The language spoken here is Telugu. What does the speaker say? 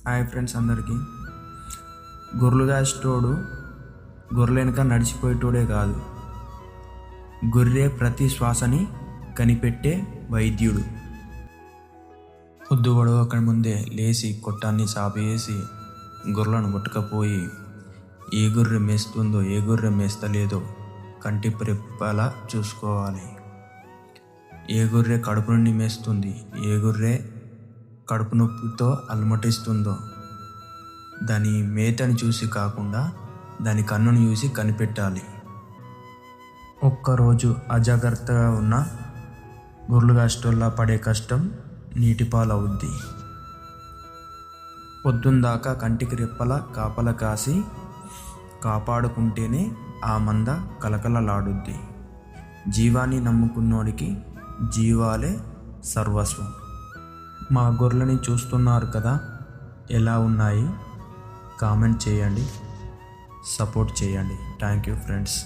హాయ్ ఫ్రెండ్స్ అందరికీ. గొర్రెలు కాసేటోడు గొర్రెల వెనుక నడిచిపోయేటోడే కాదు, గొర్రె ప్రతి శ్వాసని కనిపెట్టే వైద్యుడు. పొద్దు గొడవక ముందే లేచి కొట్టాన్ని చాపేసి గొర్రెలను కొట్టుకపోయి ఏ గొర్రె మేస్తుందో ఏ గొర్రె మేస్తలేదో కంటి రెప్పలా చూసుకోవాలి. ఏ గొర్రె కడుపు నుండి మేస్తుంది, ఏ గొర్రె కడుపు నొప్పితో అలమటిస్తుందో దాని మేతని చూసి కాకుండా దాని కన్నును చూసి కనిపెట్టాలి. ఒక్కరోజు అజాగ్రత్తగా ఉన్న గొర్రెలు కాసేటోళ్ళ పడే కష్టం నీటిపాలవుద్ది. పొద్దుందాకా కంటికి రెప్పల కాపల కాసి కాపాడుకుంటేనే ఆ మంద కలకలలాడుద్ది. జీవాన్ని నమ్ముకున్నోడికి జీవాలే సర్వస్వం. మా గొర్రెలని చూస్తున్నారు కదా, ఎలా ఉన్నాయి? కామెంట్ చేయండి, సపోర్ట్ చేయండి. Thank you friends.